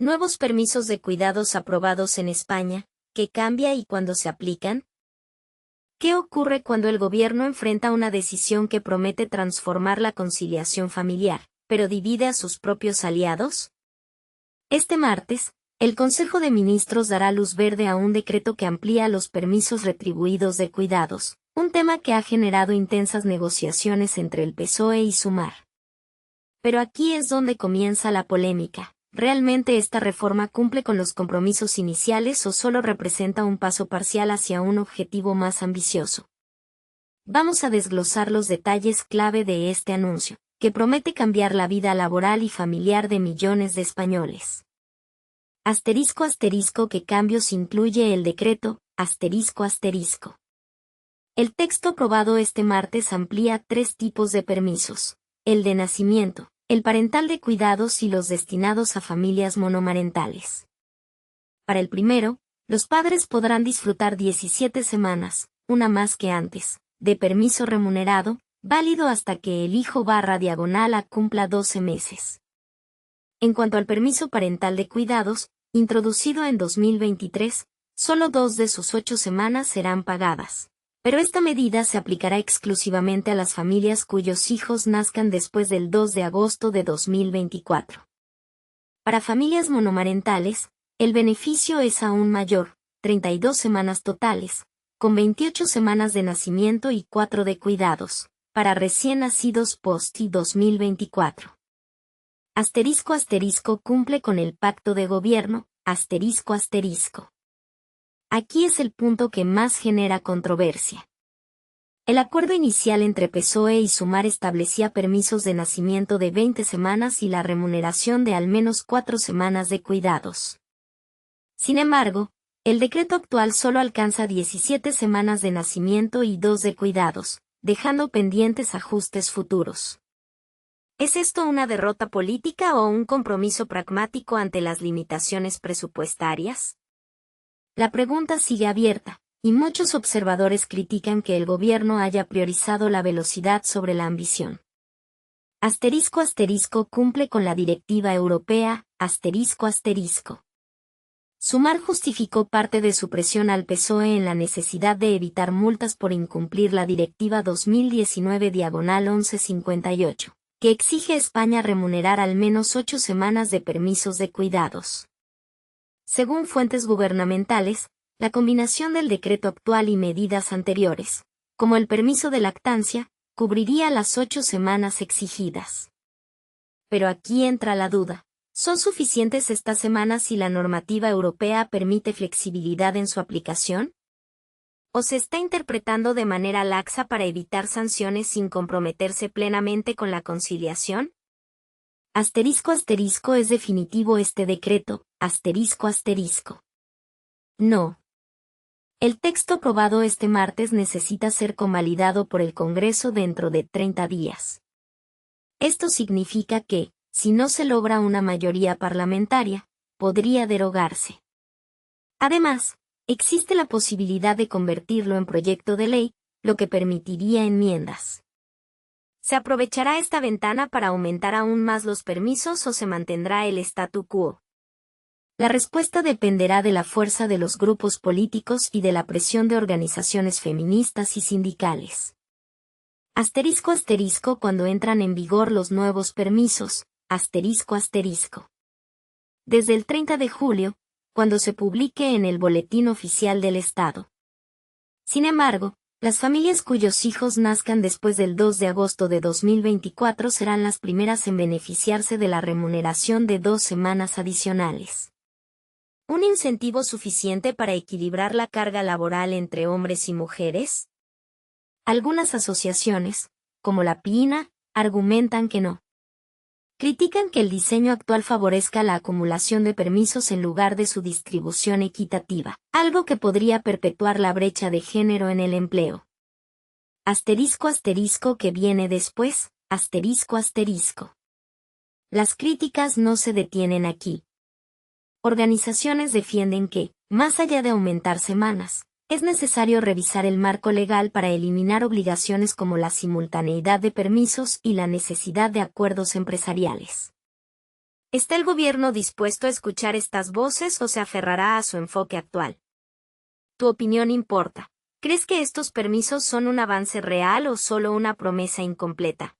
Nuevos permisos de cuidados aprobados en España, ¿qué cambia y cuándo se aplican? ¿Qué ocurre cuando el gobierno enfrenta una decisión que promete transformar la conciliación familiar, pero divide a sus propios aliados? Este martes, el Consejo de Ministros dará luz verde a un decreto que amplía los permisos retribuidos de cuidados, un tema que ha generado intensas negociaciones entre el PSOE y Sumar. Pero aquí es donde comienza la polémica. ¿Realmente esta reforma cumple con los compromisos iniciales o solo representa un paso parcial hacia un objetivo más ambicioso? Vamos a desglosar los detalles clave de este anuncio, que promete cambiar la vida laboral y familiar de millones de españoles. ¿Qué cambios incluye el decreto? El texto aprobado este martes amplía 3 tipos de permisos: el de nacimiento, el parental de cuidados y los destinados a familias monomarentales. Para el primero, los padres podrán disfrutar 17 semanas, una más que antes, de permiso remunerado, válido hasta que el hijo/A cumpla 12 meses. En cuanto al permiso parental de cuidados, introducido en 2023, solo 2 de sus 8 semanas serán pagadas. Pero esta medida se aplicará exclusivamente a las familias cuyos hijos nazcan después del 2 de agosto de 2024. Para familias monomarentales, el beneficio es aún mayor, 32 semanas totales, con 28 semanas de nacimiento y 4 de cuidados, para recién nacidos post-2024. Cumple con el pacto de gobierno, Aquí es el punto que más genera controversia. El acuerdo inicial entre PSOE y Sumar establecía permisos de nacimiento de 20 semanas y la remuneración de al menos 4 semanas de cuidados. Sin embargo, el decreto actual solo alcanza 17 semanas de nacimiento y 2 de cuidados, dejando pendientes ajustes futuros. ¿Es esto una derrota política o un compromiso pragmático ante las limitaciones presupuestarias? La pregunta sigue abierta, y muchos observadores critican que el gobierno haya priorizado la velocidad sobre la ambición. Cumple con la directiva europea, Sumar justificó parte de su presión al PSOE en la necesidad de evitar multas por incumplir la directiva 2019/1158, que exige a España remunerar al menos 8 semanas de permisos de cuidados. Según fuentes gubernamentales, la combinación del decreto actual y medidas anteriores, como el permiso de lactancia, cubriría las 8 semanas exigidas. Pero aquí entra la duda: ¿son suficientes estas semanas si la normativa europea permite flexibilidad en su aplicación? ¿O se está interpretando de manera laxa para evitar sanciones sin comprometerse plenamente con la conciliación? ¿Es definitivo este decreto? No. El texto aprobado este martes necesita ser convalidado por el Congreso dentro de 30 días. Esto significa que, si no se logra una mayoría parlamentaria, podría derogarse. Además, existe la posibilidad de convertirlo en proyecto de ley, lo que permitiría enmiendas. ¿Se aprovechará esta ventana para aumentar aún más los permisos o se mantendrá el statu quo? La respuesta dependerá de la fuerza de los grupos políticos y de la presión de organizaciones feministas y sindicales. Cuando entran en vigor los nuevos permisos, Desde el 30 de julio, cuando se publique en el Boletín Oficial del Estado. Sin embargo, las familias cuyos hijos nazcan después del 2 de agosto de 2024 serán las primeras en beneficiarse de la remuneración de 2 semanas adicionales. ¿Un incentivo suficiente para equilibrar la carga laboral entre hombres y mujeres? Algunas asociaciones, como la PINA, argumentan que no. Critican que el diseño actual favorezca la acumulación de permisos en lugar de su distribución equitativa, algo que podría perpetuar la brecha de género en el empleo. ¿Qué viene después? Las críticas no se detienen aquí. Organizaciones defienden que, más allá de aumentar semanas, es necesario revisar el marco legal para eliminar obligaciones como la simultaneidad de permisos y la necesidad de acuerdos empresariales. ¿Está el gobierno dispuesto a escuchar estas voces o se aferrará a su enfoque actual? Tu opinión importa. ¿Crees que estos permisos son un avance real o solo una promesa incompleta?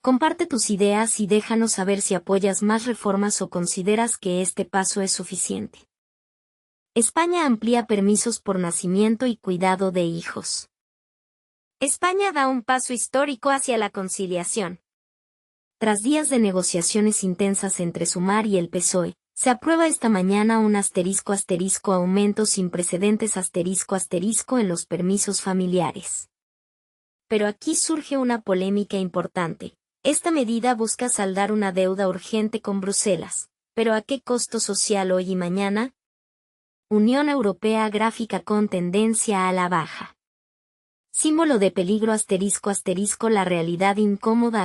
Comparte tus ideas y déjanos saber si apoyas más reformas o consideras que este paso es suficiente. España amplía permisos por nacimiento y cuidado de hijos. España da un paso histórico hacia la conciliación. Tras días de negociaciones intensas entre Sumar y el PSOE, se aprueba esta mañana un aumento sin precedentes en los permisos familiares. Pero aquí surge una polémica importante. Esta medida busca saldar una deuda urgente con Bruselas, pero ¿a qué costo social hoy y mañana? Unión Europea gráfica con tendencia a la baja. Símbolo de peligro la realidad incómoda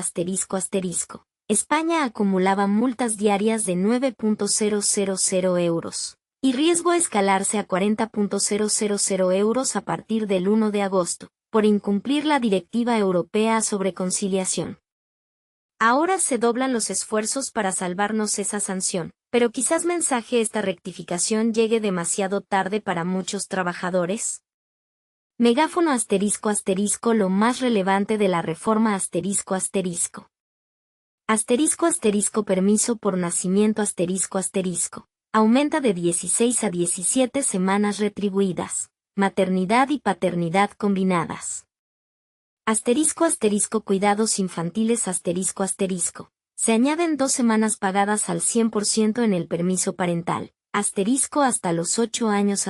España acumulaba multas diarias de 9.000 euros. Y riesgo a escalarse a 40.000 euros a partir del 1 de agosto, por incumplir la Directiva Europea sobre Conciliación. Ahora se doblan los esfuerzos para salvarnos esa sanción, pero quizás esta rectificación llegue demasiado tarde para muchos trabajadores. Megáfono lo más relevante de la reforma permiso por nacimiento aumenta de 16 a 17 semanas retribuidas, maternidad y paternidad combinadas. Cuidados infantiles se añaden 2 semanas pagadas al 100% en el permiso parental, hasta los 8 años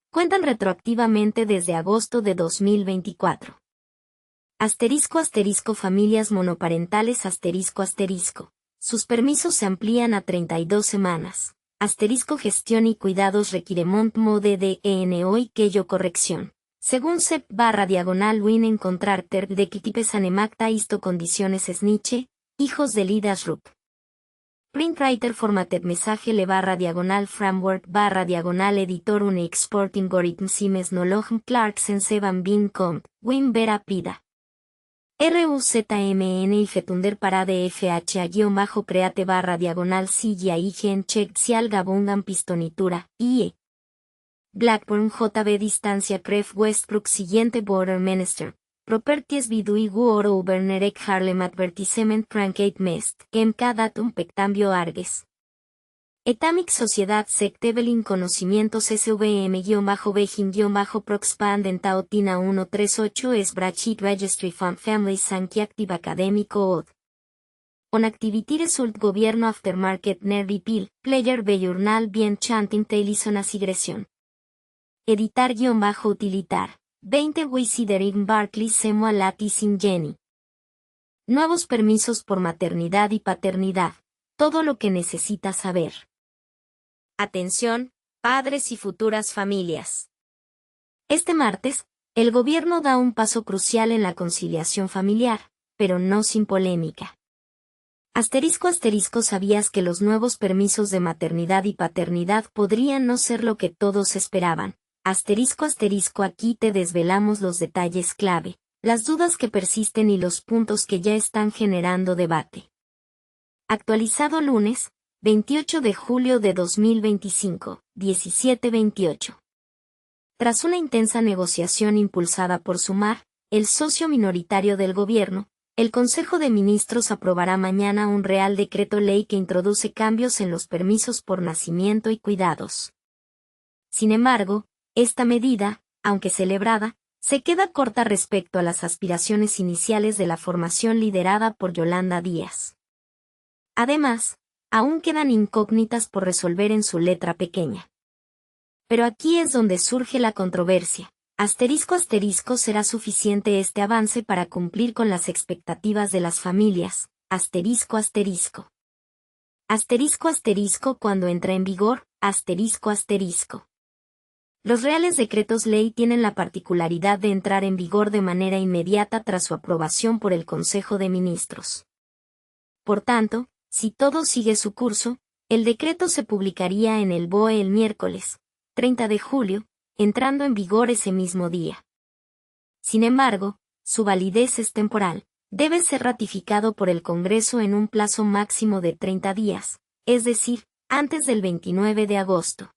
cuentan retroactivamente desde agosto de 2024. Familias monoparentales sus permisos se amplían a 32 semanas. Gestión y cuidados requirement mode de ENO y quello corrección. Según sep/win encontrar ter de kikipes anemacta isto condiciones sniche, hijos de Lidas Rup. Printwriter formatted message le/framework/editor une export algorithm simes nologm Clarksen seban bin comp, win vera pida. RUZMN y fetunder parade FHA-create/silla igen check sial gabundan pistonitura, IE. Blackburn JB distancia Cref Westbrook siguiente Border Minister. Properties vidui gu oro ubernerek Harlem advertisement trancate mest, MK datum pectambio arges. Etamic Sociedad Sectevelin Conocimientos SVM-Begin-Proxpan Dentaotina 138 es Brachit Registry Fund Family Sankey Active Académico OD. On Activity Result Gobierno Aftermarket Nerdy Pill, Player Bellurnal Bien Chanting Tailison Asigresión. Editar-Utilitar. 20 Wisidering Barclays Semo Latis in Jenny. Nuevos permisos por maternidad y paternidad. Todo lo que necesitas saber. Atención, padres y futuras familias. Este martes, el gobierno da un paso crucial en la conciliación familiar, pero no sin polémica. ¿Sabías que los nuevos permisos de maternidad y paternidad podrían no ser lo que todos esperaban? Aquí te desvelamos los detalles clave, las dudas que persisten y los puntos que ya están generando debate. Actualizado lunes, 28 de julio de 2025, 17:28. Tras una intensa negociación impulsada por Sumar, el socio minoritario del gobierno, el Consejo de Ministros aprobará mañana un Real Decreto Ley que introduce cambios en los permisos por nacimiento y cuidados. Sin embargo, esta medida, aunque celebrada, se queda corta respecto a las aspiraciones iniciales de la formación liderada por Yolanda Díaz. Además, aún quedan incógnitas por resolver en su letra pequeña. Pero aquí es donde surge la controversia. ¿Será suficiente este avance para cumplir con las expectativas de las familias? Cuando entra en vigor, Los reales decretos ley tienen la particularidad de entrar en vigor de manera inmediata tras su aprobación por el Consejo de Ministros. Por tanto, si todo sigue su curso, el decreto se publicaría en el BOE el miércoles, 30 de julio, entrando en vigor ese mismo día. Sin embargo, su validez es temporal, debe ser ratificado por el Congreso en un plazo máximo de 30 días, es decir, antes del 29 de agosto.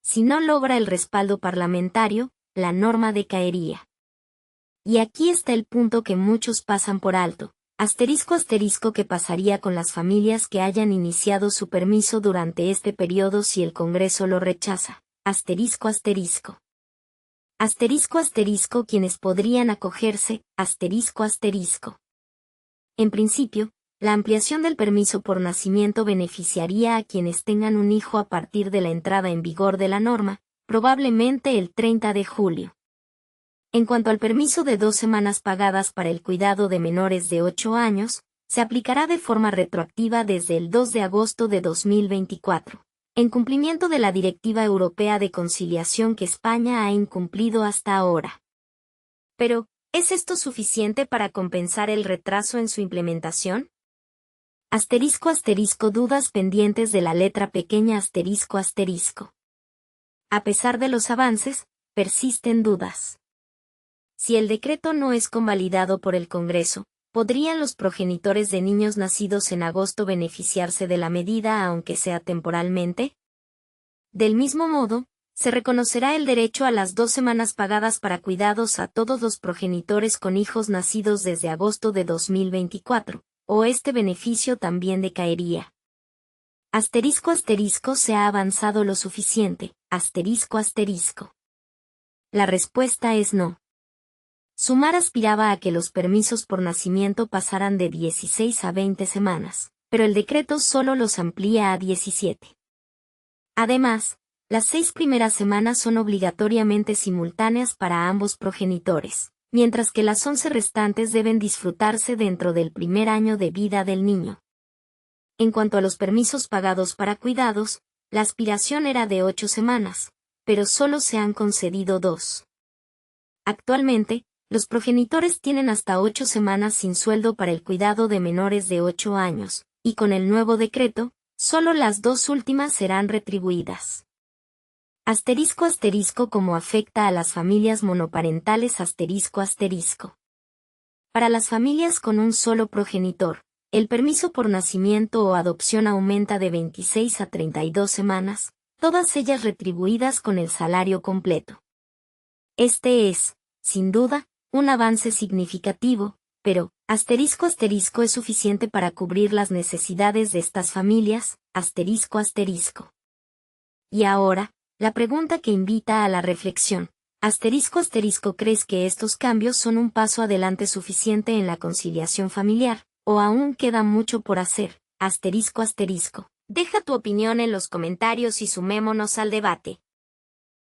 Si no logra el respaldo parlamentario, la norma decaería. Y aquí está el punto que muchos pasan por alto. ¿Qué pasaría con las familias que hayan iniciado su permiso durante este periodo si el Congreso lo rechaza? ¿Quiénes podrían acogerse? En principio, la ampliación del permiso por nacimiento beneficiaría a quienes tengan un hijo a partir de la entrada en vigor de la norma, probablemente el 30 de julio. En cuanto al permiso de 2 semanas pagadas para el cuidado de menores de 8 años, se aplicará de forma retroactiva desde el 2 de agosto de 2024, en cumplimiento de la Directiva Europea de Conciliación que España ha incumplido hasta ahora. Pero, ¿es esto suficiente para compensar el retraso en su implementación? Dudas pendientes de la letra pequeña ***. A pesar de los avances, persisten dudas. Si el decreto no es convalidado por el Congreso, ¿podrían los progenitores de niños nacidos en agosto beneficiarse de la medida aunque sea temporalmente? Del mismo modo, se reconocerá el derecho a las 2 semanas pagadas para cuidados a todos los progenitores con hijos nacidos desde agosto de 2024, o este beneficio también decaería. ¿Se ha avanzado lo suficiente? La respuesta es no. Sumar aspiraba a que los permisos por nacimiento pasaran de 16 a 20 semanas, pero el decreto solo los amplía a 17. Además, las 6 primeras semanas son obligatoriamente simultáneas para ambos progenitores, mientras que las 11 restantes deben disfrutarse dentro del primer año de vida del niño. En cuanto a los permisos pagados para cuidados, la aspiración era de 8 semanas, pero solo se han concedido 2. Actualmente, los progenitores tienen hasta 8 semanas sin sueldo para el cuidado de menores de 8 años, y con el nuevo decreto, solo las 2 últimas serán retribuidas. ¿Cómo afecta a las familias monoparentales? Para las familias con un solo progenitor, el permiso por nacimiento o adopción aumenta de 26 a 32 semanas, todas ellas retribuidas con el salario completo. Este es, sin duda, un avance significativo, pero, ¿es suficiente para cubrir las necesidades de estas familias? Y ahora, la pregunta que invita a la reflexión. ¿Crees que estos cambios son un paso adelante suficiente en la conciliación familiar, o aún queda mucho por hacer? Deja tu opinión en los comentarios y sumémonos al debate.